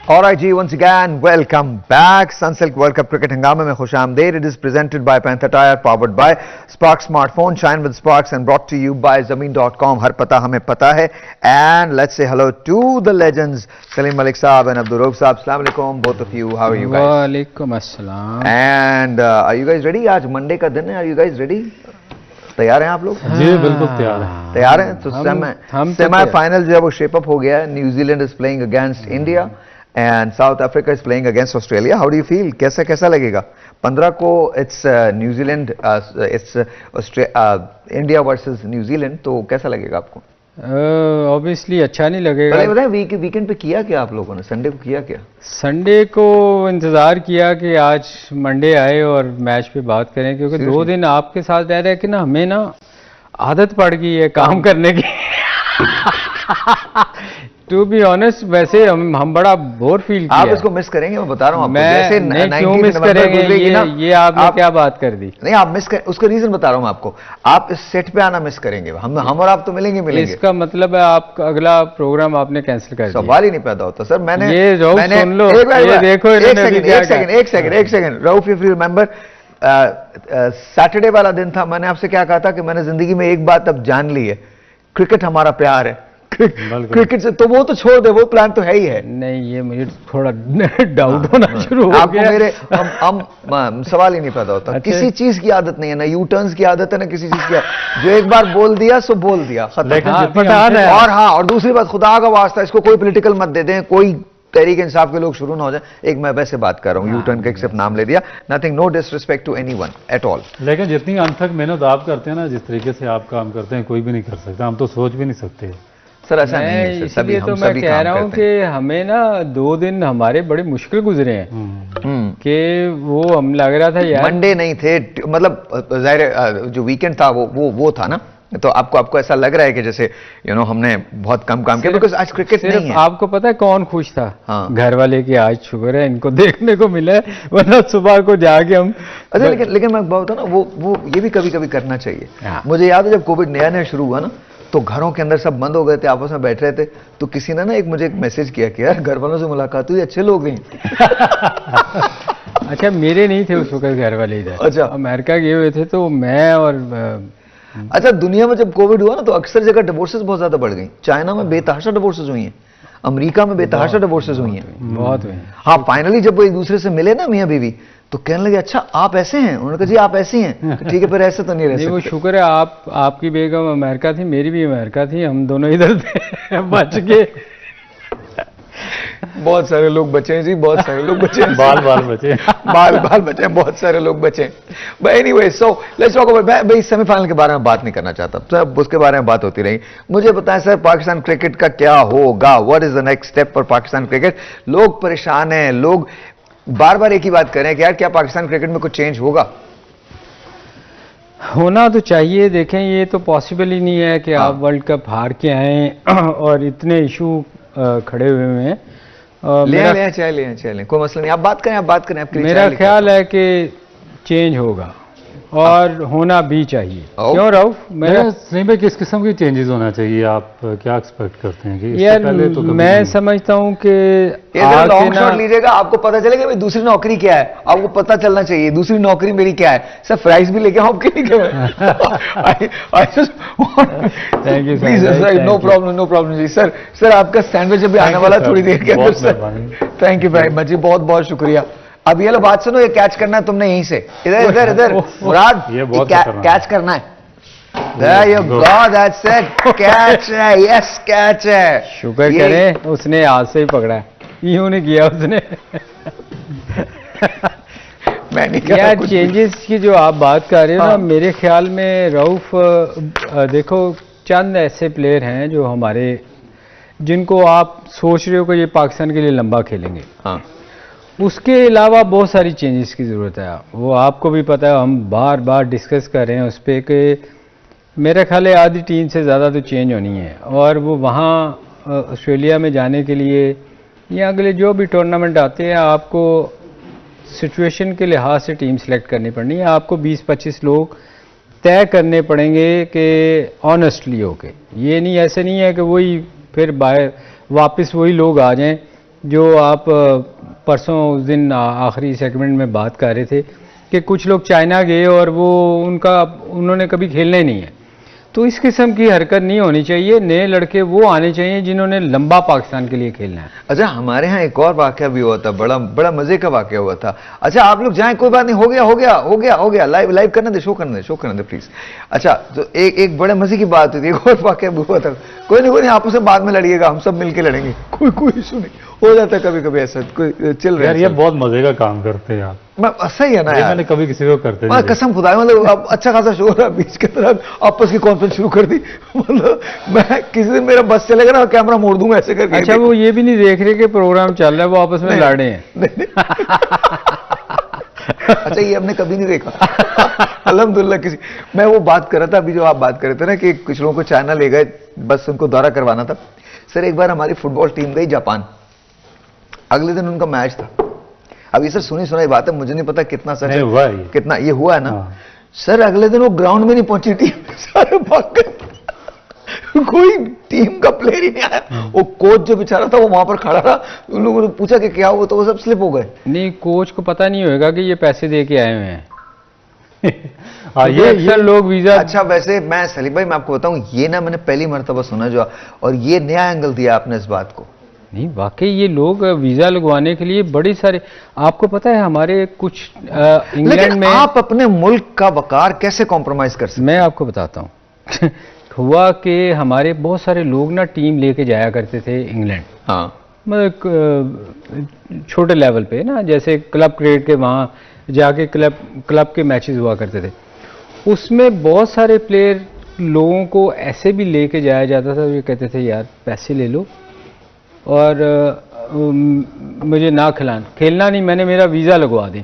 All right, G, once again, welcome back. Sunsilk World Cup Cricket Hangama mein khush aamdeed. It is presented by Panther Tire, powered by Spark Smartphone, shine with Sparks, and brought to you by Zameen.com. Har pata hame pata hai. And let's say hello to the legends, Salim Malik Saab and Abdul Rauf Saab. Assalamu alaikum, both of you. How are you guys? Walaikum assalam. And are you guys ready? आज Monday का दिन है. Are you guys ready? तैयार हैं आप लोग? जी बिल्कुल तैयार हैं. तैयार हैं? तो सेमीफाइनल जो है वो शेप अप हो गया है. New Zealand is playing against India and South Africa is playing against Australia. How do you feel? कैसा लगेगा? 15 को it's New Zealand, it's India versus New Zealand. तो कैसा लगेगा आपको? Obviously अच्छा नहीं लगेगा. पहले बताएं वीकेंड पे किया क्या आप लोगों ने? संडे को किया क्या? संडे को इंतजार किया कि आज मंडे आए और मैच पे बात करें, क्योंकि 2 दिन आपके साथ रह रहे कि ना हमें ना आदत पड़ गई है काम करने की. टू बी ऑनेस्ट, वैसे हम बड़ा बोर फील किया. आप इसको मिस करेंगे, मैं बता रहा हूँ आपको. जैसे क्यों मिस करेंगे? ये आपने क्या बात कर दी? नहीं, आप मिस कर, उसका रीजन बता रहा हूँ आपको. आप इस सेट पे आना मिस करेंगे. हम और आप तो मिलेंगे. इसका मतलब है आप अगला प्रोग्राम आपने कैंसिल कर दिया. सवाल ही नहीं पैदा होता सर. मैंने सुन लो, ये देखो. एक second Rauf, if you remember, Saturday वाला दिन था. मैंने आपसे क्या कहा था कि मैंने जिंदगी में एक बात अब जान ली है, क्रिकेट हमारा प्यार है. क्रिकेट से तो वो तो छोड़ दे, वो प्लान तो है ही है. नहीं, ये मुझे थोड़ा डाउट होना शुरू हो गया. मेरे हम सवाल ही नहीं पैदा होता. अच्छा, किसी चीज की आदत नहीं है, ना यू टर्न्स की आदत है, ना किसी चीज की. जो एक बार बोल दिया सो बोल दिया, और दूसरी बात, खुदा का वास्ता इसको कोई पॉलिटिकल मत दे दें, कोई तहरीक इंसाफ के लोग शुरू ना हो जाए. एक मैं वैसे बात कर रहा हूँ, यू टर्न का एक सिर्फ नाम ले दिया. Nothing, no disrespect to anyone at all. लेकिन जितनी अनथक मेहनत आप करते हैं ना, जिस तरीके से आप काम करते हैं, कोई भी नहीं कर सकता. हम तो सोच भी नहीं सकते. सर ऐसा नहीं है. इसलिए तो मैं कह रहा हूँ कि हमें ना 2 दिन हमारे बड़े मुश्किल गुजरे हैं. कि वो हम लग रहा था यार मंडे नहीं थे, मतलब जाहिर जो वीकेंड था वो था ना. तो आपको ऐसा लग रहा है कि जैसे हमने बहुत कम काम किया, बिकॉज आज क्रिकेट नहीं है. आपको पता है कौन खुश था? हाँ. घर वाले की आज शुक्र है इनको देखने को मिला है, वरना सुबह को जाके हम. अच्छा, लेकिन मैं बहुत ना वो ये भी कभी कभी करना चाहिए. मुझे याद है जब कोविड नया शुरू हुआ ना, तो घरों के अंदर सब बंद हो गए थे, आपस में बैठ रहे थे. तो किसी ने ना मुझे एक मैसेज किया कि यार घर वालों से मुलाकात हुई, अच्छे लोग हैं. अच्छा, मेरे नहीं थे उस वक्त घर वाले इधर. अच्छा, अमेरिका गए हुए थे. तो मैं और अच्छा, दुनिया में जब कोविड हुआ ना तो अक्सर जगह डिवोर्सेस बहुत ज्यादा बढ़ गई. चाइना में बेतहाशा डिवोर्सेस हुई हैं, अमेरिका में बेतहाशा डिवोर्सेस हुई हैं. बहुत हुए. हाँ, फाइनली जब वो एक दूसरे से मिले ना मियाँ बीवी, तो कहने लगे अच्छा आप ऐसे हैं. उन्होंने कहा जी आप ऐसी हैं. ठीक है, फिर ऐसे तो नहीं रह सकते. वो शुक्र है आपकी बेगम अमेरिका थी, मेरी भी अमेरिका थी, हम दोनों इधर थे. बच गए. बहुत सारे लोग बचे हैं जी, बहुत सारे लोग बचे हैं. बाल बचे. बाल बचे हैं, बहुत सारे लोग बचे हैं. But anyway, so let's talk about. मैं सेमीफाइनल के बारे में बात नहीं करना चाहता, तो उसके बारे में बात होती रही. मुझे बताएं सर, पाकिस्तान क्रिकेट का क्या होगा? What is the next step for Pakistan cricket? लोग परेशान हैं, लोग बार बार एक ही बात कर रहे हैं कि यार क्या पाकिस्तान क्रिकेट में कुछ चेंज होगा? होना तो चाहिए. देखें, ये तो पॉसिबल ही नहीं है कि आप वर्ल्ड कप हार के आए और इतने इशू खड़े हुए हैं. ले कोई मसला नहीं. आप बात करें. मेरा ख्याल है कि चेंज होगा और होना भी चाहिए. क्यों राउफ? सही में किस किस्म की चेंजेस होना चाहिए? आप क्या एक्सपेक्ट करते हैं? कि यार तो मैं समझता हूँ कि लॉन्ग शॉट लीजिएगा, आपको पता चलेगा भाई दूसरी नौकरी क्या है. आपको पता चलना चाहिए दूसरी नौकरी मेरी क्या है. सर फ्राइज भी लेके आपके लिए. Thank you sir. No problem ji. Sir आपका सैंडविच अभी आने वाला थोड़ी देर के अंदर. Thank you very much ji, बहुत बहुत शुक्रिया. अब ये लो बात सुनो, ये कैच करना है तुमने यहीं से. इधर मुराद, कैच करना है. There you go, that's it. Catch है. यस, कैच है. शुक्र करें उसने हाथ से ही पकड़ा है, यूं नहीं किया उसने. मैं नहीं कर. यार चेंजेस की जो आप बात कर रहे हो ना, मेरे ख्याल में रऊफ, देखो चंद ऐसे प्लेयर हैं जो हमारे, जिनको आप सोच रहे हो कि ये पाकिस्तान के लिए लंबा खेलेंगे. हाँ, उसके अलावा बहुत सारी चेंजेस की ज़रूरत है. वो आपको भी पता है, हम बार बार डिस्कस कर रहे हैं उस पर कि मेरा ख्याल है आधी टीम से ज़्यादा तो चेंज होनी है. और वो वहाँ ऑस्ट्रेलिया में जाने के लिए या अगले जो भी टूर्नामेंट आते हैं, आपको सिचुएशन के लिहाज से टीम सेलेक्ट करनी पड़नी है. आपको 20-25 लोग तय करने पड़ेंगे कि ऑनेस्टली होके. ये नहीं, ऐसे नहीं है कि वही फिर वापस वही लोग आ जाएं जो आप परसों उस दिन आखिरी सेगमेंट में बात कर रहे थे कि कुछ लोग चाइना गए और वो उन्होंने कभी खेलना ही नहीं है, तो इस किस्म की हरकत नहीं होनी चाहिए। नए लड़के वो आने चाहिए जिन्होंने लंबा पाकिस्तान के लिए खेलना है। अच्छा, हमारे यहाँ एक और वाकया भी हुआ था, बड़ा बड़ा मजे का वाकया हुआ था। अच्छा, आप लोग जाएं, कोई बात नहीं, हो गया, लाइव करने दे, शो करने दे प्लीज। अच्छा, तो एक बड़े मजे की बात हुई थी, एक और वाकया भी हुआ था। कोई नहीं, आपस में बाद में लड़िएगा, हम सब मिलके लड़ेंगे, कोई इशू नहीं, हो जाता है कभी कभी ऐसा, कोई चल रहा है। यार ये बहुत मजे का काम करते हैं आप। सही है ना यार, मैंने कभी किसी को करते मैं कसम खुदा, मतलब अब अच्छा खासा शो रहा, बीच के तरह आपस की कॉन्फ्रेंस शुरू कर दी। मतलब मैं किसी दिन मेरा बस चलेगा ना, कैमरा मोड़ दूंगा ऐसे करके। अच्छा, वो ये भी नहीं देख रहे कि प्रोग्राम चल रहा है, वो आपस में लड़ रहे हैं। अच्छा, ये हमने कभी नहीं देखा। अल्हम्दुलिल्लाह। मैं वो बात कर रहा था अभी, जो आप बात कर रहे थे ना कि कुछ लोगों को चाइना ले गए, बस उनको दौरा करवाना था। सर, एक बार हमारी फुटबॉल टीम गई जापान, अगले दिन उनका मैच था। अब ये सर सुनी सुनाई बात है, मुझे नहीं पता कितना सच है, कितना ये हुआ है ना। सर, अगले दिन वो ग्राउंड में नहीं पहुंची टीम, सारे भाग गए, कोई टीम का प्लेयर ही नहीं आया। वो कोच जो बेचारा था वो वहां पर खड़ा रहा, उन लोगों ने पूछा कि क्या हुआ, तो वो सब स्लिप हो गए। नहीं, कोच को पता नहीं होगा कि ये पैसे दे के आए हुए हैं। ये अक्सर लोग वीजा। अच्छा, वैसे मैं सलीम भाई, मैं आपको बताऊं, ये ना मैंने पहली मर्तबा सुना जो, और ये नया एंगल दिया आपने इस बात को। नहीं, वाकई ये लोग वीजा लगवाने के लिए बड़ी सारे, आपको पता है हमारे कुछ इंग्लैंड में, आप अपने मुल्क का वकार कैसे कॉम्प्रोमाइज कर सकते? मैं आपको बताता हूँ। हुआ कि हमारे बहुत सारे लोग ना टीम लेके जाया करते थे इंग्लैंड। हाँ, मतलब छोटे लेवल पे ना, जैसे क्लब क्रिकेट के वहाँ जाके क्लब के मैचेस हुआ करते थे। उसमें बहुत सारे प्लेयर लोगों को ऐसे भी लेके जाया जाता था, ये कहते थे यार पैसे ले लो और मुझे ना खेलना नहीं, मैंने मेरा वीज़ा लगवा दें।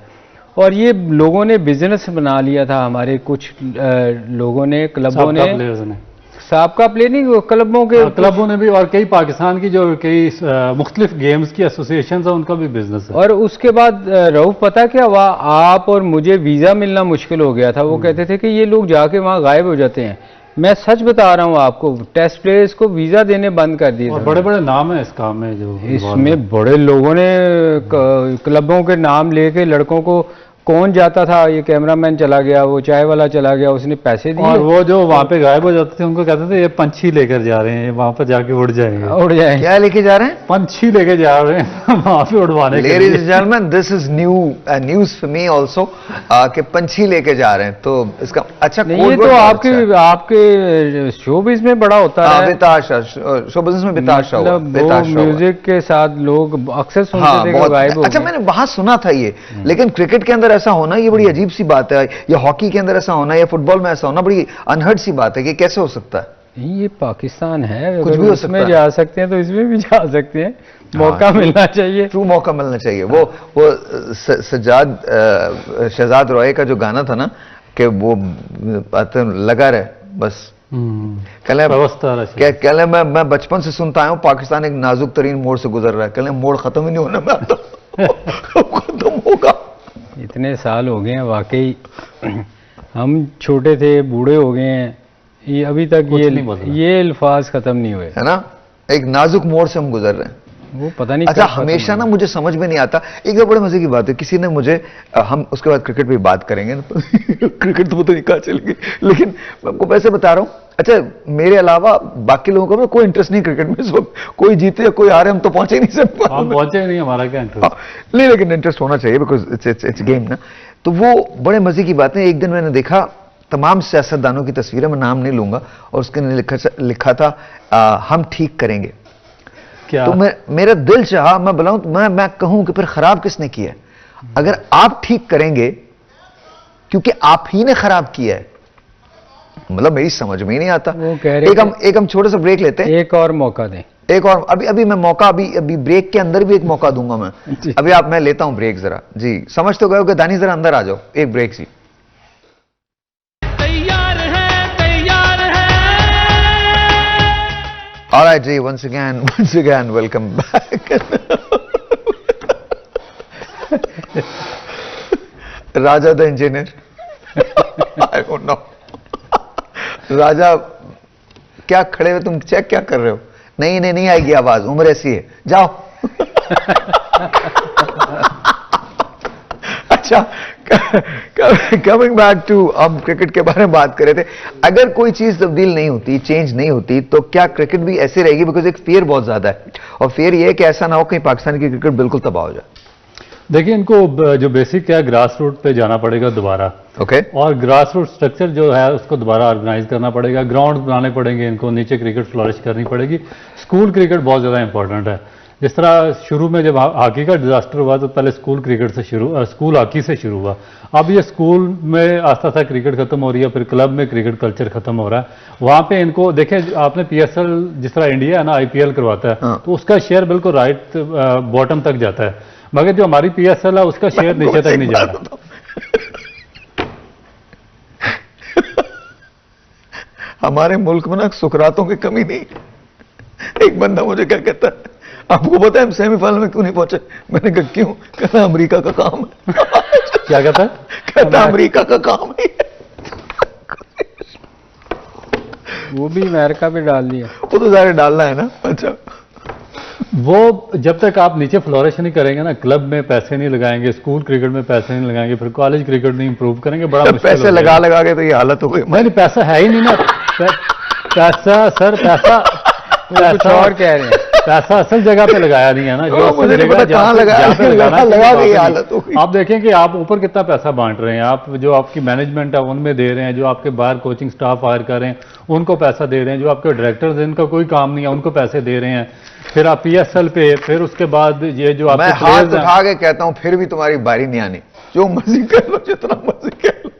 और ये लोगों ने बिजनेस बना लिया था, हमारे कुछ लोगों ने, क्लबों ने, साबका प्लेयर नहीं, क्लबों ने भी, और कई पाकिस्तान की जो कई मुख्तलिफ गेम्स की एसोसिएशन है, उनका भी बिजनेस है। और उसके बाद रऊफ पता क्या हुआ, आप और मुझे वीज़ा मिलना मुश्किल हो गया था। वो कहते थे कि ये लोग जाके वहाँ गायब हो जाते हैं। मैं सच बता रहा हूँ आपको, टेस्ट प्लेयर्स को वीज़ा देने बंद कर दिए। और बड़े बड़े नाम है इस काम में, जो इसमें बड़े लोगों ने क्लबों के नाम लेके लड़कों को, कौन जाता था, ये कैमरामैन चला गया, वो चाय वाला चला गया, उसने पैसे दिए। और वो जो वहाँ पे गायब हो जाते थे उनको कहते थे ये पंछी लेकर जा रहे हैं, वहाँ पर जाके उड़ जाएंगे। क्या लेके जा रहे हैं? पंछी लेके जा रहे हैं वहाँ पे उड़वाने के लिए। Ladies and gentlemen, this is news for me also, कि पंछी लेके जा रहे हैं। तो इसका अच्छा, ये तो आपके शोबिज़ में बड़ा होता है, बेताशा, शो बिजनेस में बेताशा हुआ, म्यूजिक के साथ लोग अक्सर सुनते थे कि गायब हो गए। अच्छा, मैंने वहां सुना था ये, लेकिन क्रिकेट के अंदर ऐसा होना ये बड़ी अजीब सी बात है, या हॉकी के अंदर ऐसा होना, या फुटबॉल में ऐसा होना बड़ी अनहर्ड सी बात है कि कैसे हो सकता है। ये पाकिस्तान है, कुछ भी हो सकता है। जा सकते हैं तो इसमें भी जा सकते हैं, मौका मिलना चाहिए, ट्रू मौका मिलना चाहिए। वो सज्जाद शहजाद रॉय का जो गाना था ना, कि वो लगा रहे बस, कहले मैं बचपन से सुनता आया हूँ, पाकिस्तान एक नाजुक तरीन मोड़ से गुजर रहा है, कहले मोड़ खत्म ही नहीं होना, मैं आता खत्म होगा। इतने साल हो गए हैं, वाकई हम छोटे थे, बूढ़े हो गए हैं, ये अभी तक ये अल्फाज खत्म नहीं हुए, है ना। एक नाजुक मोड़ से हम गुजर रहे हैं, वो पता नहीं। अच्छा, हमेशा ना मुझे समझ में नहीं आता, एक तो बड़े मजे की बात है, किसी ने मुझे, हम उसके बाद क्रिकेट पे बात करेंगे ना, क्रिकेट तो पता नहीं कहाँ चलेगी, लेकिन मैं आपको वैसे बता रहा हूँ। अच्छा, मेरे अलावा बाकी लोगों को कोई इंटरेस्ट नहीं क्रिकेट में, इस वक्त कोई जीते या कोई हारे, हम तो पहुंचे नहीं सकते, हम पहुंचे नहीं, हमारा क्या इंटरेस्ट नहीं, लेकिन इंटरेस्ट होना चाहिए, बिकॉज इट्स गेम ना। तो वो बड़े मजे की बात है। एक दिन मैंने देखा तमाम सियासतदानों की तस्वीरें, मैं नाम नहीं लूंगा, और उसके लिखा था हम ठीक करेंगे। क्या? तो मेरा दिल चाहा, मैं बुलाऊं, मैं कहूं कि फिर खराब किसने किया है? अगर आप ठीक करेंगे, क्योंकि आप ही ने खराब किया है, मतलब मेरी समझ में ही नहीं आता। एक हम छोटे सा ब्रेक लेते हैं, एक और मौका दें, एक और अभी मैं मौका, अभी ब्रेक के अंदर भी एक मौका दूंगा मैं। अभी मैं लेता हूं ब्रेक जरा जी, समझ तो गए हो कि दानी जरा अंदर आ जाओ, एक ब्रेक सी। All right, जी, once again, welcome back. Raja the engineer, I don't know. Raja, क्या खड़े हुए तुम, चेक क्या कर रहे हो? नहीं आएगी आवाज, उम्र ऐसी है, जाओ। अच्छा, कमिंग बैक टू, हम क्रिकेट के बारे में बात कर रहे थे, अगर कोई चीज तब्दील नहीं होती, चेंज नहीं होती, तो क्या क्रिकेट भी ऐसे रहेगी? बिकॉज एक फियर बहुत ज्यादा है, और फियर ये है कि ऐसा ना हो कहीं पाकिस्तान की क्रिकेट बिल्कुल तबाह हो जाए। देखिए, इनको जो बेसिक है ग्रास रूट पे जाना पड़ेगा दोबारा। ओके। और ग्रास रूट स्ट्रक्चर जो है उसको दोबारा ऑर्गेनाइज करना पड़ेगा, ग्राउंड बनाने पड़ेंगे इनको, नीचे क्रिकेट फ्लरिश करनी पड़ेगी। स्कूल क्रिकेट बहुत ज़्यादा इंपॉर्टेंट है। जिस तरह शुरू में जब हॉकी का डिजास्टर हुआ तो पहले स्कूल क्रिकेट से स्कूल हॉकी से शुरू हुआ। अब ये स्कूल में आस्ता आस्ता क्रिकेट खत्म हो रही है, फिर क्लब में क्रिकेट कल्चर खत्म हो रहा है। वहाँ पे इनको देखें, आपने PSL जिस तरह इंडिया है ना IPL करवाता है, तो उसका शेयर बिल्कुल राइट बॉटम तक जाता है, मगर जो हमारी PSL है उसका शेयर नीचे तक नहीं जा रहा। हमारे मुल्क में ना सुकरातों की कमी नहीं। एक बंदा मुझे क्या कहता है, आपको पता है हम सेमीफाइनल में क्यों नहीं पहुंचे? मैंने कहा क्यों? कहता अमेरिका का काम है। क्या कहता है? कहता अमेरिका का काम है। वो भी अमेरिका पे डाल दिया। वो तो ज़ाहिर डालना है ना। अच्छा, वो जब तक आप नीचे फ्लोरिश नहीं करेंगे ना, क्लब में पैसे नहीं लगाएंगे, स्कूल क्रिकेट में पैसे नहीं लगाएंगे, फिर कॉलेज क्रिकेट नहीं इंप्रूव करेंगे, बड़ा मुश्किल पैसे लगा लगा के तो ये हालत हो गई। नहीं, पैसा है ही नहीं ना। पैसा सर, पैसा कुछ और कह रहे हैं। पैसा असल जगह पे लगाया नहीं है ना, जो असल मुझे नहीं जगह पता कहाँ लगाया, लगा के ये हालत हो गई। आप देखें कि आप ऊपर कितना पैसा बांट रहे हैं, आप जो आपकी मैनेजमेंट है उनमें दे रहे हैं, जो आपके बाहर कोचिंग स्टाफ हायर कर रहे हैं उनको पैसा दे रहे हैं, जो आपके डायरेक्टर्स हैं इनका कोई काम नहीं है उनको पैसे दे रहे हैं, फिर आप PSL पे, फिर उसके बाद ये जो मैं हाथ उठा के कहता हूं फिर भी तुम्हारी बारी नहीं आनी, जो मर्जी कर लो, जितना मर्जी कर लो।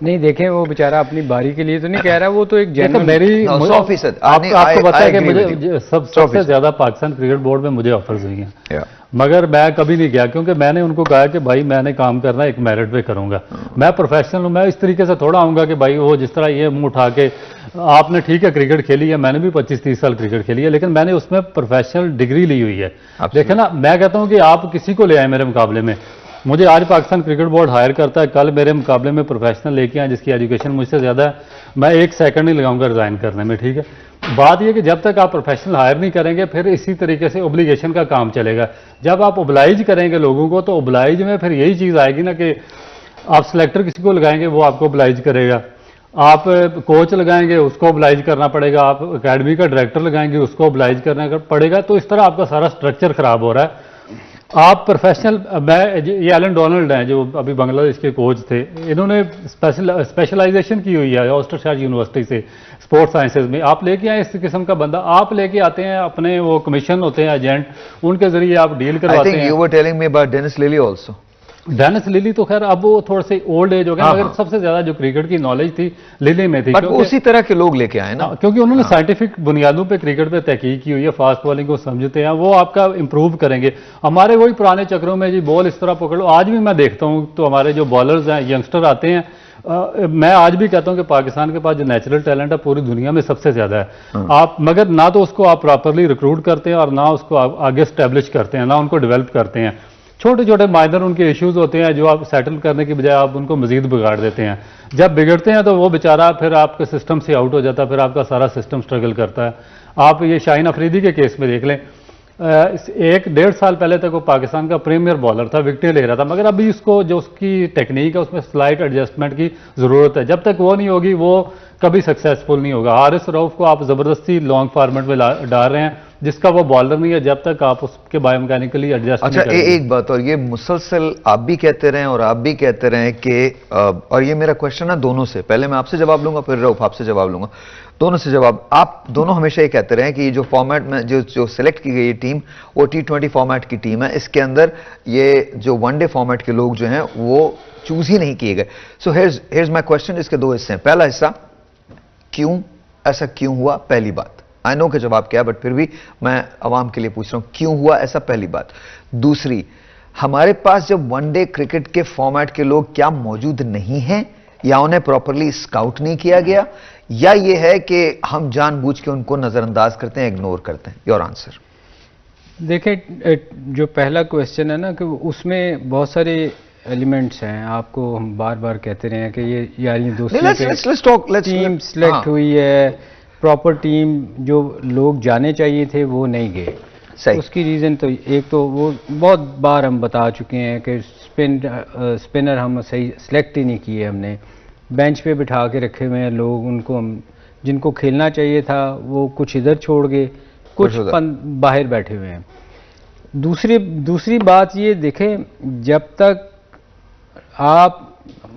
नहीं देखें, वो बेचारा अपनी बारी के लिए तो नहीं कह रहा, वो तो एक जनरल मेरी 100% आपको पता है कि मुझे सबसे ज्यादा पाकिस्तान क्रिकेट बोर्ड में मुझे ऑफर्स हुई हैं, मगर मैं कभी नहीं गया, क्योंकि मैंने उनको कहा कि भाई मैंने काम करना है, एक मेरिट पे करूंगा, मैं प्रोफेशनल हूं, मैं इस तरीके से थोड़ा आऊंगा कि भाई वो जिस तरह ये मुंह उठा के, आपने ठीक है क्रिकेट खेली है, मैंने भी 25-30 साल क्रिकेट खेली है, लेकिन मैंने उसमें प्रोफेशनल डिग्री ली हुई है। देखे ना, मैं कहता हूं कि आप किसी को ले आए मेरे मुकाबले में, मुझे आज पाकिस्तान क्रिकेट बोर्ड हायर करता है, कल मेरे मुकाबले में प्रोफेशनल लेके आए जिसकी एजुकेशन मुझसे ज़्यादा है, मैं 1 सेकंड नहीं लगाऊंगा रिजाइन करने में, ठीक है। बात यह कि जब तक आप प्रोफेशनल हायर नहीं करेंगे फिर इसी तरीके से ओब्लिगेशन का काम चलेगा। जब आप ओब्लाइज करेंगे लोगों को तो ओब्लाइज में फिर यही चीज़ आएगी ना कि आप सिलेक्टर किसी को लगाएंगे वो आपको ओब्लाइज करेगा, आप कोच लगाएंगे उसको ओब्लाइज करना पड़ेगा, आप अकेडमी का डायरेक्टर लगाएंगे उसको ओब्लाइज करना पड़ेगा, तो इस तरह आपका सारा स्ट्रक्चर खराब हो रहा है। आप प्रोफेशनल, ये एलन डोनाल्ड हैं जो अभी बांग्लादेश के कोच थे, इन्होंने स्पेशलाइजेशन की हुई है ऑस्टरशायर यूनिवर्सिटी से स्पोर्ट्स साइंसेज में। आप लेके आए इस किस्म का बंदा, आप लेके आते हैं अपने वो कमीशन होते हैं एजेंट, उनके जरिए आप डील करवाते हैं। You were telling me about Dennis Lillee also. Dennis Lillee तो खैर अब वो थोड़े से ओल्ड एज हो गए, मगर सबसे ज्यादा जो क्रिकेट की नॉलेज थी लिली में थी, बट उसी तरह के लोग लेके आए ना, क्योंकि उन्होंने साइंटिफिक बुनियादों पे क्रिकेट पे तहकीक की हुई है, फास्ट बॉलिंग को समझते हैं, वो आपका इंप्रूव करेंगे। हमारे वही पुराने चक्रों में जी बॉल इस तरह पकड़ो, आज भी मैं देखता हूँ तो हमारे जो बॉलर्स हैं यंगस्टर आते हैं, मैं आज भी कहता हूं कि पाकिस्तान के पास जो नेचुरल टैलेंट है पूरी दुनिया में सबसे ज्यादा है। आप मगर ना तो उसको आप प्रॉपरली रिक्रूट करते हैं और ना उसको आप आगे स्टैब्लिश करते हैं, ना उनको डेवलप करते हैं। छोटे छोटे माइनर उनके इश्यूज होते हैं जो आप सेटल करने की बजाय आप उनको मजीद बिगाड़ देते हैं। जब बिगड़ते हैं तो वो बेचारा फिर आपके सिस्टम से आउट हो जाता है, फिर आपका सारा सिस्टम स्ट्रगल करता है। आप ये शाहीन अफरीदी के केस में देख लें, 1-1.5 साल पहले तक वो पाकिस्तान का प्रीमियर बॉलर था, विकेटें ले रहा था, मगर अभी उसको जो उसकी टेक्निक है उसमें स्लाइट एडजस्टमेंट की ज़रूरत है। जब तक वो नहीं होगी वो कभी सक्सेसफुल नहीं होगा। हारिस रऊफ को आप ज़बरदस्ती लॉन्ग फॉर्मेट में डाल रहे हैं जिसका वो बॉलर नहीं है, जब तक आप उसके बायोमैकेनिकली एडजस्ट अच्छा, एक बात और, ये मुसलसल आप भी कहते रहे और आप भी कहते रहे कि और ये मेरा क्वेश्चन है दोनों से, पहले मैं आपसे जवाब लूंगा फिर रऊफ आपसे जवाब लूंगा, दोनों से जवाब। आप दोनों हमेशा ये कहते रहे कि जो फॉर्मेट में जो सिलेक्ट की गई टीम वो T20 फॉर्मेट की टीम है, इसके अंदर ये जो वनडे फॉर्मेट के लोग जो हैं वो चूज ही नहीं किए गए। सो हियर्स माय क्वेश्चन, इसके दो हिस्से हैं। पहला हिस्सा, क्यों ऐसा क्यों हुआ? पहली बात, आई नो का जवाब क्या है बट फिर भी मैं अवाम के लिए पूछ रहा हूं क्यों हुआ ऐसा, पहली बात। दूसरी, हमारे पास जब वनडे क्रिकेट के फॉर्मेट के लोग क्या मौजूद नहीं हैं या उन्हें प्रॉपरली स्काउट नहीं किया गया, या ये है कि हम जानबूझ के उनको नजरअंदाज करते हैं, इग्नोर करते हैं? Your answer. देखिए, जो पहला क्वेश्चन है ना कि उसमें बहुत सारे एलिमेंट्स हैं, आपको हम बार बार कहते रहे हैं कि ये यार ये दोस्तों टीम सिलेक्ट हुई है, प्रॉपर टीम जो लोग जाने चाहिए थे वो नहीं गए। सही। उसकी रीज़न तो एक तो वो बहुत बार हम बता चुके हैं कि स्पिनर हम सही सेलेक्ट ही नहीं किए हमने, बेंच पे बिठा के रखे हुए हैं लोग, उनको हम जिनको खेलना चाहिए था वो कुछ इधर छोड़ गए, कुछ बाहर बैठे हुए हैं। दूसरी बात ये देखें, जब तक आप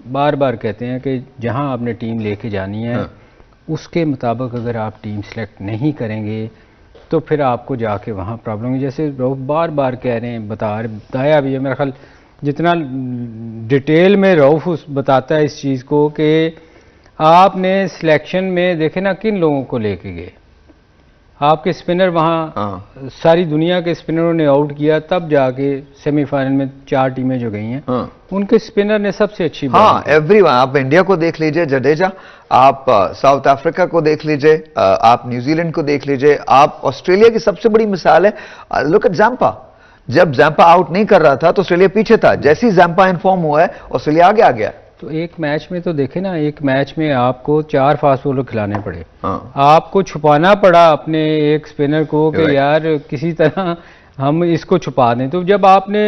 बार बार कहते हैं कि जहां आपने टीम लेके जानी है उसके मुताबिक अगर आप टीम सेलेक्ट नहीं करेंगे तो फिर आपको जाके वहाँ प्रॉब्लम है। जैसे रऊफ बार बार कह रहे हैं, बताया भी है, मेरा ख्याल जितना डिटेल में रऊफ बताता है इस चीज़ को कि आपने सिलेक्शन में देखे ना किन लोगों को लेके गए, आपके स्पिनर वहाँ सारी दुनिया के स्पिनरों ने आउट किया, तब जाके सेमीफाइनल में 4 टीमें जो गई हैं उनके स्पिनर ने सबसे अच्छी एवरीवन। आप इंडिया को देख लीजिए, जडेजा, आप साउथ अफ्रीका को देख लीजिए, आप न्यूजीलैंड को देख लीजिए, आप ऑस्ट्रेलिया की सबसे बड़ी मिसाल है, लुक एट जैम्पा। जब जैम्पा आउट नहीं कर रहा था तो ऑस्ट्रेलिया पीछे था, जैसे ही जैम्पा इन्फॉर्म हुआ है ऑस्ट्रेलिया आगे आ गया। तो एक मैच में तो देखे ना, एक मैच में आपको 4 फास्ट बॉलर खिलाने पड़े, आपको छुपाना पड़ा अपने एक स्पिनर को कि यार किसी तरह हम इसको छुपा दें। तो जब आपने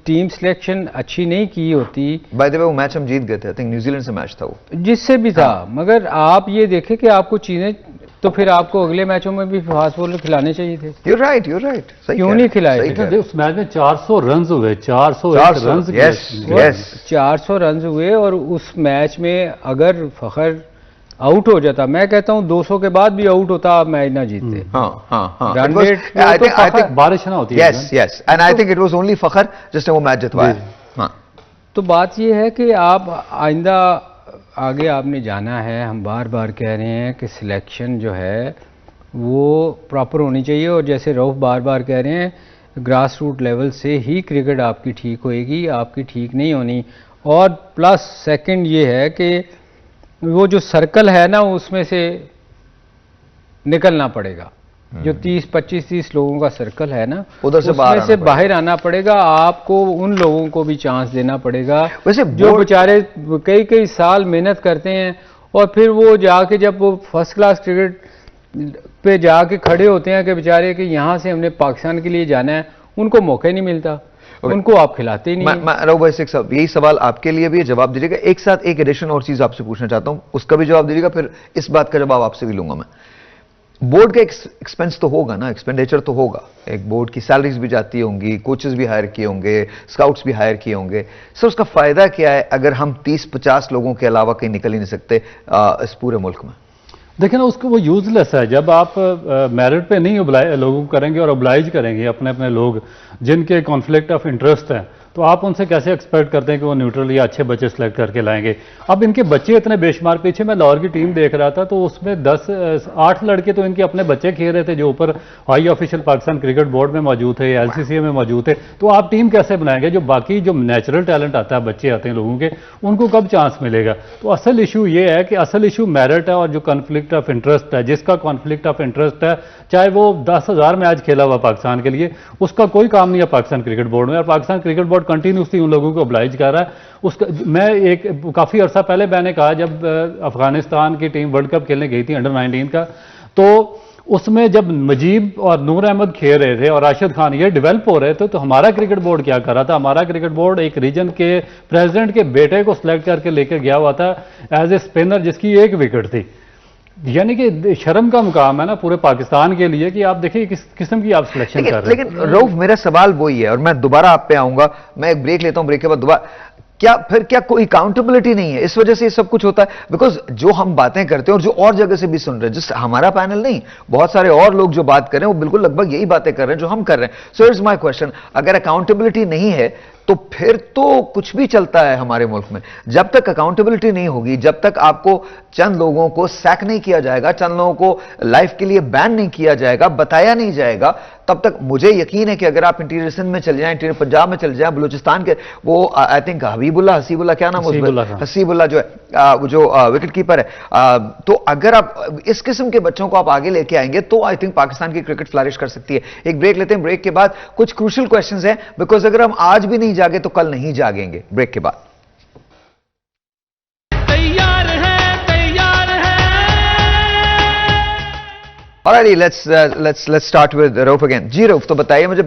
टीम सिलेक्शन अच्छी नहीं की होती, बाय द वे वो मैच हम जीत गए थे, आई थिंक न्यूजीलैंड से मैच था वो, जिससे भी था, मगर आप ये देखें कि आपको चीजें, तो फिर आपको अगले मैचों में भी फास्ट बॉलर खिलाने चाहिए थे। You're right, you're right. क्यों नहीं खिलाए? उस मैच में 400 रन हुए, 400 रन, yes, 400 रन हुए, और उस मैच में अगर फखर आउट हो जाता, मैं कहता हूं 200 के बाद भी आउट होता, आप मैच ना जीतते। रन रेट बारिश ना होती। Yes yes, and I think it was only Fakhar जिसने वो मैच जितवाया। तो बात ये है कि आप आइंदा आगे आपने जाना है, हम बार बार कह रहे हैं कि सिलेक्शन जो है वो प्रॉपर होनी चाहिए, और जैसे रऊफ बार बार कह रहे हैं ग्रास रूट लेवल से ही क्रिकेट आपकी ठीक होएगी, आपकी ठीक नहीं होनी। और प्लस सेकंड ये है कि वो जो सर्कल है ना उसमें से निकलना पड़ेगा, जो 30-25-30 लोगों का सर्कल है ना, उधर से उसमें से बाहर आना पड़ेगा। आपको उन लोगों को भी चांस देना पड़ेगा वैसे जो बेचारे कई साल मेहनत करते हैं और फिर वो जाके जब वो फर्स्ट क्लास क्रिकेट पे जाके खड़े होते हैं कि बेचारे कि यहाँ से हमने पाकिस्तान के लिए जाना है, उनको मौका ही नहीं मिलता, उनको आप खिलाते ही नहीं। रऊफ भाई साहब, यही सवाल आपके लिए भी है, जवाब दीजिएगा। एक साथ एक एडिशन और चीज आपसे पूछना चाहता हूं, उसका भी जवाब दीजिएगा, फिर इस बात का जवाब आपसे भी लूंगा मैं। बोर्ड का एक्सपेंस तो होगा ना, एक्सपेंडिचर तो होगा, एक बोर्ड की सैलरीज भी जाती होंगी, कोचेस भी हायर किए होंगे, स्काउट्स भी हायर किए होंगे। सर उसका फायदा क्या है अगर हम 30-50 लोगों के अलावा कहीं निकल ही नहीं सकते इस पूरे मुल्क में? देखिए ना, उसको वो यूजलेस है। जब आप मेरिट पे नहीं लोगों को करेंगे और ओब्लाइज करेंगे अपने अपने लोग जिनके कॉन्फ्लिक्ट ऑफ इंटरेस्ट हैं, तो आप उनसे कैसे एक्सपेक्ट करते हैं कि वो न्यूट्रल या अच्छे बच्चे सेलेक्ट करके लाएंगे? अब इनके बच्चे इतने बेशुमार, पीछे मैं लाहौर की टीम देख रहा था तो उसमें 8 लड़के तो इनके अपने बच्चे खेल रहे थे जो ऊपर high official Pakistan cricket board में मौजूद थे, LCCA में मौजूद थे। तो आप टीम कैसे बनाएंगे? जो बाकी जो नेचुरल टैलेंट आता है, बच्चे आते हैं लोगों के, उनको कब चांस मिलेगा? तो असल इशू ये है कि असल इशू मेरिट है और जो कॉन्फ्लिक्ट ऑफ इंटरेस्ट है। जिसका कॉन्फ्लिक्ट ऑफ इंटरेस्ट है, चाहे वो 10,000 मैच खेला हुआ पाकिस्तान के लिए, उसका कोई काम नहीं है पाकिस्तान क्रिकेट बोर्ड में, और पाकिस्तान क्रिकेट बोर्ड कंटिन्यूसली उन लोगों को ओब्लाइज कर रहा है। उसका मैं एक काफ़ी अर्सा पहले मैंने कहा, जब अफगानिस्तान की टीम वर्ल्ड कप खेलने गई थी अंडर 19 का, तो उसमें जब मजीब और नूर अहमद खेल रहे थे और राशिद खान ये डेवलप हो रहे थे, तो हमारा क्रिकेट बोर्ड क्या कर रहा था? हमारा क्रिकेट बोर्ड एक रीजन के प्रेसिडेंट के बेटे को सिलेक्ट करके लेकर गया हुआ था एज ए स्पिनर जिसकी 1 विकेट थी। यानी कि शर्म का मुकाम है ना पूरे पाकिस्तान के लिए कि आप देखिए किस किस्म की आप सिलेक्शन कर रहे हैं। लेकिन रऊफ, मेरा सवाल वही है और मैं दोबारा आप पे आऊंगा, मैं एक ब्रेक लेता हूं, ब्रेक के बाद दोबारा। क्या कोई अकाउंटेबिलिटी नहीं है? इस वजह से ये सब कुछ होता है बिकॉज जो हम बातें करते हैं और जो और जगह से भी सुन रहे हैं, जिस हमारा पैनल नहीं, बहुत सारे और लोग जो बात कर रहे हैं वो बिल्कुल लगभग यही बातें कर रहे हैं जो हम कर रहे हैं। सो इट्स माय क्वेश्चन, अगर अकाउंटेबिलिटी नहीं है तो फिर तो कुछ भी चलता है हमारे मुल्क में। जब तक अकाउंटेबिलिटी नहीं होगी, जब तक आपको चंद लोगों को सैक नहीं किया जाएगा, चंद लोगों को लाइफ के लिए बैन नहीं किया जाएगा, बताया नहीं जाएगा, तब तक मुझे यकीन है कि अगर आप इंटीरियर सिंध में चले जाएं, इंटीरियर पंजाब में चले जाएं, बलूचिस्तान के वो आई थिंक हसीबुल्ला क्या नाम है, हसीबुल्ला जो है वो जो विकेट कीपर है, तो अगर आप इस किस्म के बच्चों को आप आगे लेके आएंगे तो आई थिंक पाकिस्तान की क्रिकेट फ्लरिश कर सकती है। एक ब्रेक लेते हैं, ब्रेक के बाद कुछ क्रूशियल क्वेश्चंस हैं बिकॉज अगर हम आज भी नहीं जागे तो कल नहीं जागेंगे। ब्रेक के बाद Alrighty, let's start with Rauf again. जी रऊफ, तो बताइए मुझे,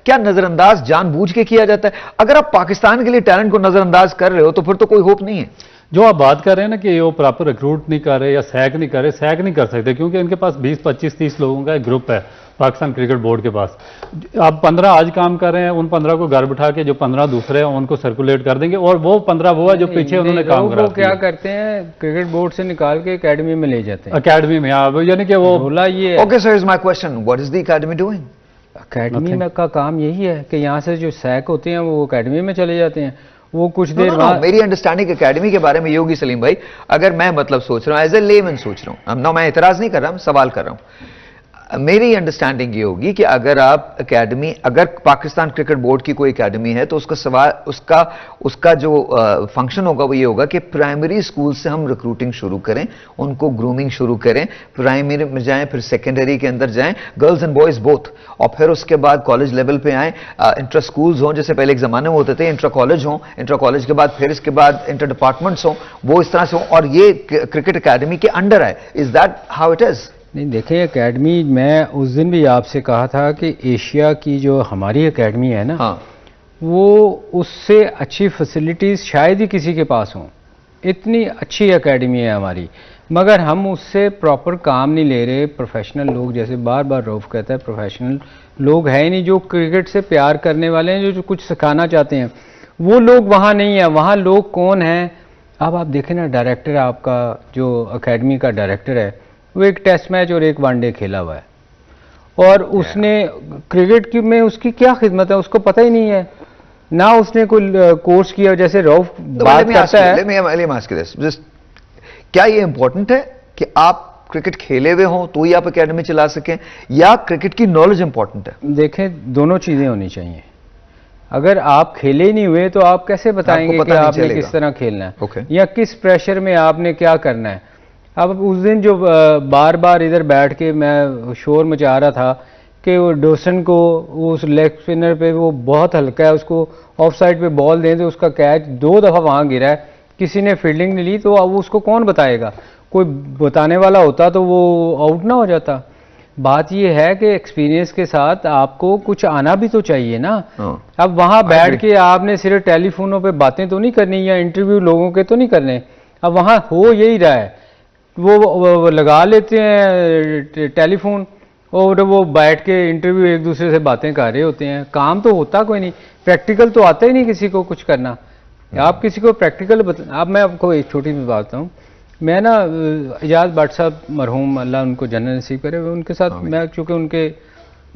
क्या नजरअंदाज जानबूझ के किया जाता है? अगर आप पाकिस्तान के लिए टैलेंट को नजरअंदाज कर रहे हो तो फिर तो कोई होप नहीं है। जो आप बात कर रहे हैं ना कि वो प्रॉपर रिक्रूट नहीं कर रहे या सैक नहीं कर रहे, सैक नहीं कर सकते क्योंकि इनके पास 20, 25, 30 लोगों का एक ग्रुप है पाकिस्तान क्रिकेट बोर्ड के पास। आप 15 आज काम कर रहे हैं, उन 15 को घर बिठा के जो 15 दूसरे हैं उनको सर्कुलेट कर देंगे, और वो 15 वो है जो पीछे उन्होंने काम करा। वो क्या करते हैं, क्रिकेट बोर्ड से निकाल के एकेडमी में ले जाते हैं। एकेडमी में, यानी कि वो बोला ये। Okay sir, is my question, what is the academy doing? Academy में का काम यही है कि यहाँ से जो सैक होते हैं वो एकेडमी में चले जाते हैं, वो कुछ देर बाद। मेरी अंडरस्टैंडिंग एकेडमी के बारे में ये होगी सलीम भाई, अगर मैं मतलब सोच रहा हूँ एज ए लेमैन सोच रहा हूँ, अब मैं इतराज नहीं कर रहा, मैं सवाल कर रहा हूँ। मेरी अंडरस्टैंडिंग ये होगी कि अगर आप एकेडमी, अगर पाकिस्तान क्रिकेट बोर्ड की कोई एकेडमी है तो उसका सवाल, उसका जो फंक्शन होगा वो ये होगा कि प्राइमरी स्कूल से हम रिक्रूटिंग शुरू करें, उनको ग्रूमिंग शुरू करें, प्राइमरी में जाएं, फिर सेकेंडरी के अंदर जाएं, गर्ल्स एंड बॉयज बोथ, और फिर उसके बाद कॉलेज लेवल पे आएं, इंटर स्कूल्स हों जैसे पहले एक ज़माने में होते थे, इंटर कॉलेज हों, इंटर कॉलेज के बाद फिर इसके बाद इंटर डिपार्टमेंट्स हों, वो इस तरह से हों, और ये क्रिकेट एकेडमी के अंडर आए। Is that how it is? नहीं देखें, एकेडमी, मैं उस दिन भी आपसे कहा था कि एशिया की जो हमारी एकेडमी है ना, हाँ, वो उससे अच्छी फैसिलिटीज़ शायद ही किसी के पास हों। इतनी अच्छी एकेडमी है हमारी, मगर हम उससे प्रॉपर काम नहीं ले रहे। प्रोफेशनल लोग, जैसे बार बार रऊफ कहता है, प्रोफेशनल लोग हैं ही नहीं जो क्रिकेट से प्यार करने वाले हैं, जो कुछ सिखाना चाहते हैं, वो लोग वहाँ नहीं है। वहाँ लोग कौन हैं? अब आप देखें ना, डायरेक्टर आपका जो एकेडमी का डायरेक्टर है, वो एक टेस्ट मैच और एक वनडे खेला हुआ है, और उसने क्रिकेट की में उसकी क्या खिदमत है उसको पता ही नहीं है, ना उसने कोई कोर्स किया। जैसे रऊफ बात करता है, क्या ये इंपॉर्टेंट है कि आप क्रिकेट खेले हुए हों तो ही आप एकेडमी चला सकें, या क्रिकेट की नॉलेज इंपॉर्टेंट है? देखें, दोनों चीजें होनी चाहिए। अगर आप खेले ही नहीं हुए तो आप कैसे बताएंगे कि आपने किस तरह खेलना है, या किस प्रेशर में आपने क्या करना है। अब उस दिन जो बार बार इधर बैठ के मैं शोर मचा रहा था कि वो डोसन को, उस लेग स्पिनर पे वो बहुत हल्का है, उसको ऑफ साइड पे बॉल दें तो उसका कैच 2 दफ़ा वहाँ गिरा है, किसी ने फील्डिंग नहीं ली, तो अब उसको कौन बताएगा? कोई बताने वाला होता तो वो आउट ना हो जाता। बात ये है कि एक्सपीरियंस के साथ आपको कुछ आना भी तो चाहिए ना। अब वहाँ बैठ के आपने सिर्फ टेलीफोनों पे बातें तो नहीं करनी, या इंटरव्यू लोगों के तो नहीं करने। अब वहाँ हो यही रहा है, वो लगा लेते हैं टेलीफोन और वो बैठ के इंटरव्यू एक दूसरे से बातें कर रहे होते हैं, काम तो होता कोई नहीं, प्रैक्टिकल तो आता ही नहीं किसी को कुछ करना। आप किसी को प्रैक्टिकल अब मैं आपको एक छोटी सी बात बताऊँ, मैं ना इजाज़ भट्ट साहब मरहूम, अल्लाह उनको जन्नत नसीब करे, उनके साथ मैं, चूँकि उनके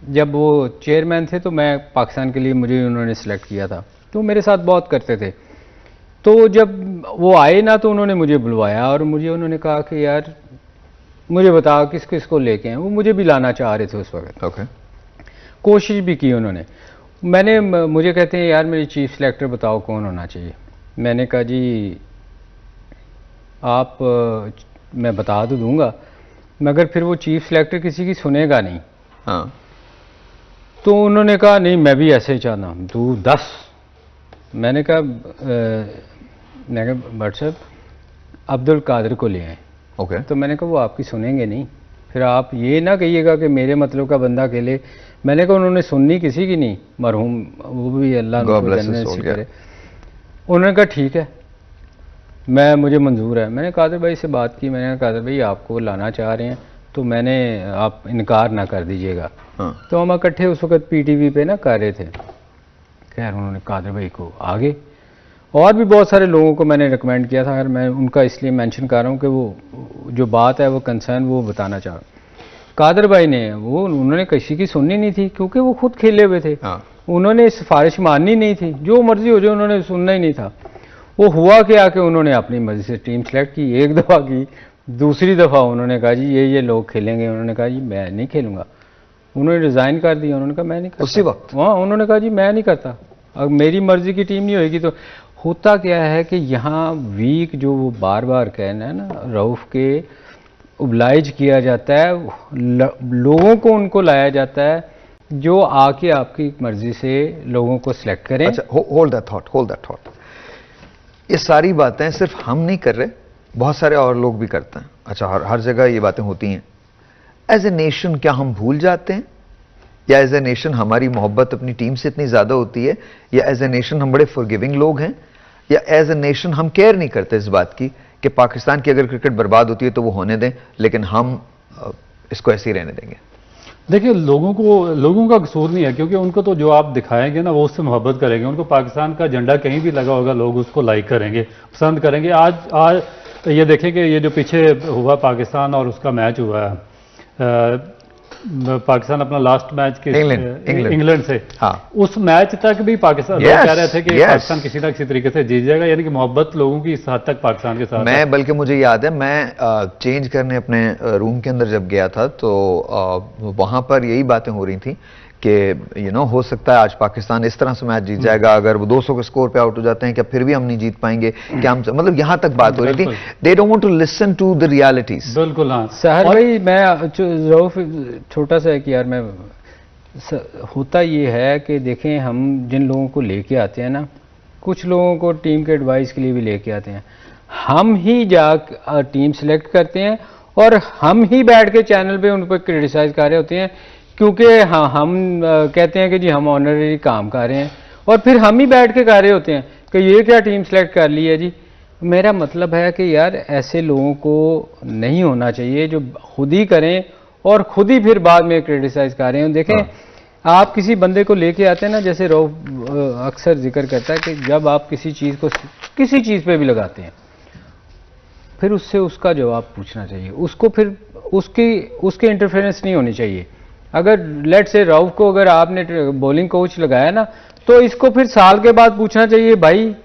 जब वो चेयरमैन थे तो मैं पाकिस्तान के लिए, मुझे उन्होंने सेलेक्ट किया था, तो मेरे साथ बहुत करते थे। तो जब वो आए ना तो उन्होंने मुझे बुलवाया और मुझे उन्होंने कहा कि यार मुझे बताओ किस किस को लेके हैं। वो मुझे भी लाना चाह रहे थे उस वक्त। कोशिश भी की उन्होंने। मुझे कहते हैं यार मेरी चीफ सेलेक्टर बताओ कौन होना चाहिए। मैंने कहा जी आप, मैं बता तो दूंगा मगर फिर वो चीफ सेलेक्टर किसी की सुनेगा नहीं। हाँ। तो उन्होंने कहा नहीं मैं भी ऐसे ही चाहता हूँ, तू 10। मैंने कहा भट्ट साहब अब्दुल कादिर को ले आए। तो मैंने कहा वो आपकी सुनेंगे नहीं, फिर आप ये ना कहिएगा कि मेरे मतलब का बंदा अकेले। मैंने कहा उन्होंने सुननी किसी की नहीं, मरहूम वो भी अल्लाह उनको जन्नत नसीब करे। उन्होंने कहा ठीक है मुझे मंजूर है। मैंने कादिर भाई से बात की, मैंने कहा कादिर भाई आपको लाना चाह रहे हैं तो मैंने आप इनकार ना कर दीजिएगा। तो हम इकट्ठे उस वक्त पीटीवी पे ना कर रहे थे। खैर उन्होंने कादिर भाई को आगे, और भी बहुत सारे लोगों को मैंने रिकमेंड किया था। अगर मैं उनका इसलिए मेंशन कर रहा हूँ कि वो जो बात है वो कंसर्न वो बताना चाह रहा हूँ। कादिर भाई ने उन्होंने किसी की सुननी नहीं थी क्योंकि वो खुद खेले हुए थे। उन्होंने सिफारिश माननी नहीं थी, जो मर्जी हो जाए उन्होंने सुनना ही नहीं था। वो हुआ क्या कि उन्होंने अपनी मर्जी से टीम सेलेक्ट की, एक दफ़ा की, दूसरी दफ़ा उन्होंने कहा जी ये लोग खेलेंगे। उन्होंने कहा जी मैं नहीं खेलूँगा। उन्होंने रिज़ाइन कर दिया। उन्होंने कहा मैं नहीं करता उसी वक्त। हाँ, उन्होंने कहा जी मैं नहीं करता, अब मेरी मर्जी की टीम नहीं होगी। तो होता क्या है कि यहाँ वीक जो वो बार बार कहना है ना, रऊफ के ओब्लाइज किया जाता है, लोगों को उनको लाया जाता है जो आके आपकी मर्जी से लोगों को सिलेक्ट करें। अच्छा, होल्ड दैट थॉट। ये सारी बातें सिर्फ हम नहीं कर रहे, बहुत सारे और लोग भी करते हैं। अच्छा, हर जगह ये बातें होती हैं। एज ए नेशन क्या हम भूल जाते हैं, या एज ए नेशन हमारी मोहब्बत अपनी टीम से इतनी ज्यादा होती है, या एज ए नेशन हम बड़े फॉरगिविंग लोग हैं, या एज ए नेशन हम केयर नहीं करते इस बात की कि पाकिस्तान की अगर क्रिकेट बर्बाद होती है तो वो होने दें, लेकिन हम इसको ऐसे ही रहने देंगे? देखिए, लोगों का कसूर नहीं है, क्योंकि उनको तो जो आप दिखाएंगे ना वो उससे मोहब्बत करेंगे। उनको पाकिस्तान का झंडा कहीं भी लगा होगा, लोग उसको लाइक करेंगे, पसंद करेंगे। आज ये देखें कि ये जो पीछे हुआ पाकिस्तान और उसका मैच हुआ है, पाकिस्तान अपना लास्ट मैच इंग्लैंड से, हाँ, उस मैच तक भी पाकिस्तान लोग कह रहे थे कि पाकिस्तान किसी ना किसी तरीके से जीत जाएगा, यानी कि मोहब्बत लोगों की इस हद तक पाकिस्तान के साथ है। बल्कि मुझे याद है, मैं चेंज करने अपने रूम के अंदर जब गया था तो वहां पर यही बातें हो रही थी कि हो सकता है आज पाकिस्तान इस तरह से मैच जीत जाएगा, अगर वो 200 के स्कोर पे आउट हो जाते हैं क्या फिर भी हम नहीं जीत पाएंगे क्या, हम मतलब यहां तक बात हो रही थी। They don't want to listen to the realities. बिल्कुल, हाँ। सहर भाई, मैं छोटा सा है कि यार मैं होता ये है कि देखें, हम जिन लोगों को लेके आते हैं ना, कुछ लोगों को टीम के एडवाइस के लिए भी लेके आते हैं, हम ही जा टीम सेलेक्ट करते हैं और हम ही बैठ के चैनल पे उन पर क्रिटिसाइज कर रहे होते हैं, क्योंकि हाँ, हम कहते हैं कि जी हम ऑनररी काम कर रहे हैं, और फिर हम ही बैठ के कर रहे होते हैं कि ये क्या टीम सेलेक्ट कर ली है जी। मेरा मतलब है कि यार ऐसे लोगों को नहीं होना चाहिए जो खुद ही करें और खुद ही फिर बाद में क्रिटिसाइज कर रहे हैं। देखें, आप किसी बंदे को लेके आते हैं ना, जैसे रऊफ अक्सर जिक्र करता है कि जब आप किसी चीज़ को किसी चीज़ पे भी लगाते हैं, फिर उससे उसका जवाब पूछना चाहिए, उसको फिर उसके इंटरफेरेंस नहीं होनी चाहिए। अगर लेट से रऊफ को अगर आपने बॉलिंग कोच लगाया ना, तो इसको फिर साल के बाद पूछना चाहिए, भाई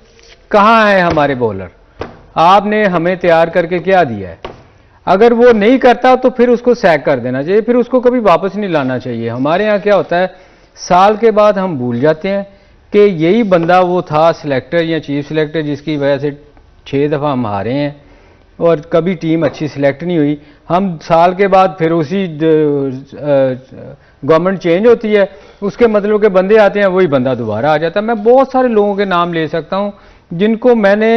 कहाँ है हमारे बॉलर, आपने हमें तैयार करके क्या दिया है। अगर वो नहीं करता तो फिर उसको सैक कर देना चाहिए, फिर उसको कभी वापस नहीं लाना चाहिए। हमारे यहाँ क्या होता है, साल के बाद हम भूल जाते हैं कि यही बंदा वो था सिलेक्टर या चीफ सिलेक्टर जिसकी वजह से 6 दफ़ा हम हारे हैं और कभी टीम अच्छी सिलेक्ट नहीं हुई। हम साल के बाद फिर उसी गवर्नमेंट चेंज होती है, उसके मतलब के बंदे आते हैं, वही बंदा दोबारा आ जाता है। मैं बहुत सारे लोगों के नाम ले सकता हूं जिनको मैंने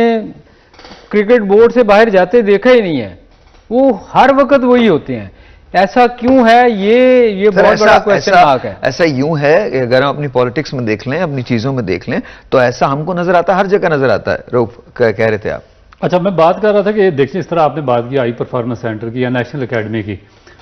क्रिकेट बोर्ड से बाहर जाते देखा ही नहीं है, वो हर वक्त वही होते हैं। ऐसा क्यों है, ये बहुत बड़ा क्वेश्चन मार्क है। ऐसा यूं है, अगर हम अपनी पॉलिटिक्स में देख लें, अपनी चीजों में देख लें, तो ऐसा हमको नजर आता है, हर जगह नजर आता है। रऊफ कह रहे थे आप? अच्छा, मैं बात कर रहा था कि देखिए, इस तरह आपने बात की हाई परफॉर्मेंस सेंटर की या नेशनल एकेडमी की,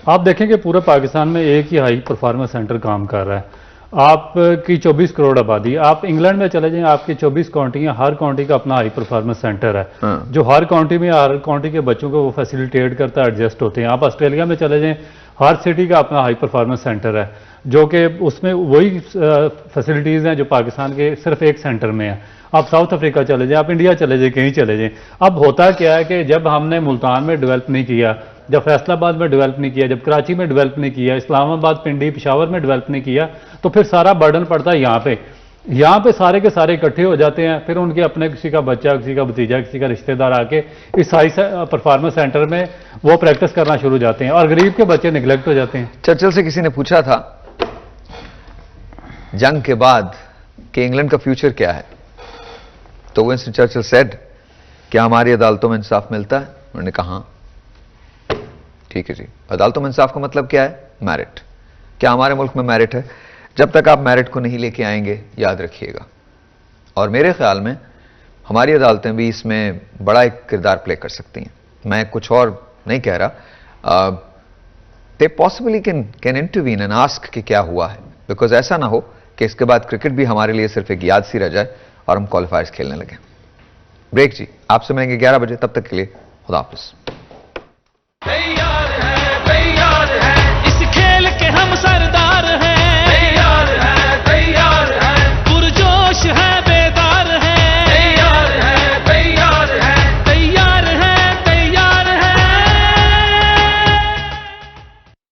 आप देखें कि पूरे पाकिस्तान में एक ही हाई परफॉर्मेंस सेंटर काम कर रहा है। आपकी 24 करोड़ आबादी, आप इंग्लैंड में चले जाएं, आपकी 24 काउंटियां, हर काउंटी का अपना हाई परफॉर्मेंस सेंटर है, जो हर काउंटी में हर काउंटी के बच्चों को वो फैसिलिटेट करता है, एडजस्ट होते हैं। आप ऑस्ट्रेलिया में चले जाएं, हर सिटी का अपना हाई परफॉर्मेंस सेंटर है, जो कि उसमें वही फैसिलिटीज़ हैं जो पाकिस्तान के सिर्फ एक सेंटर में है। आप साउथ अफ्रीका चले जाएं, आप इंडिया चले जाएं, कहीं चले जाएं। अब होता क्या है कि जब हमने मुल्तान में डेवलप नहीं किया, जब फैसलाबाद में डेवलप नहीं किया, जब कराची में डेवलप नहीं किया, इस्लामाबाद, पिंडी, पेशावर में डेवलप नहीं किया, तो फिर सारा बर्डन पड़ता है यहाँ पे सारे के सारे इकट्ठे हो जाते हैं। फिर उनके अपने किसी का बच्चा, किसी का भतीजा, किसी का रिश्तेदार आके इस हाई परफॉर्मेंस सेंटर में वो प्रैक्टिस करना शुरू हो जाते हैं और गरीब के बच्चे निगलेक्ट हो जाते हैं। चर्चिल से किसी ने पूछा था जंग के बाद कि इंग्लैंड का फ्यूचर क्या है, तो विंस्टन चर्चिल सेड, क्या हमारी अदालतों में इंसाफ मिलता है? उन्होंने कहा ठीक है जी। अदालतों में इंसाफ का मतलब क्या है? मेरिट। क्या हमारे मुल्क में मेरिट है? जब तक आप मेरिट को नहीं लेके आएंगे, याद रखिएगा। और मेरे ख्याल में हमारी अदालतें भी इसमें बड़ा एक किरदार प्ले कर सकती हैं। मैं कुछ और नहीं कह रहा, they possibly can intervene and ask कि क्या हुआ है, बिकॉज ऐसा ना हो कि इसके बाद क्रिकेट भी हमारे लिए सिर्फ एक याद सी रह जाए और हम क्वालिफायर्स खेलने लगे। ब्रेक जी, आपसे मिलेंगे 11 बजे, तब तक के लिए खुदा हाफिज़।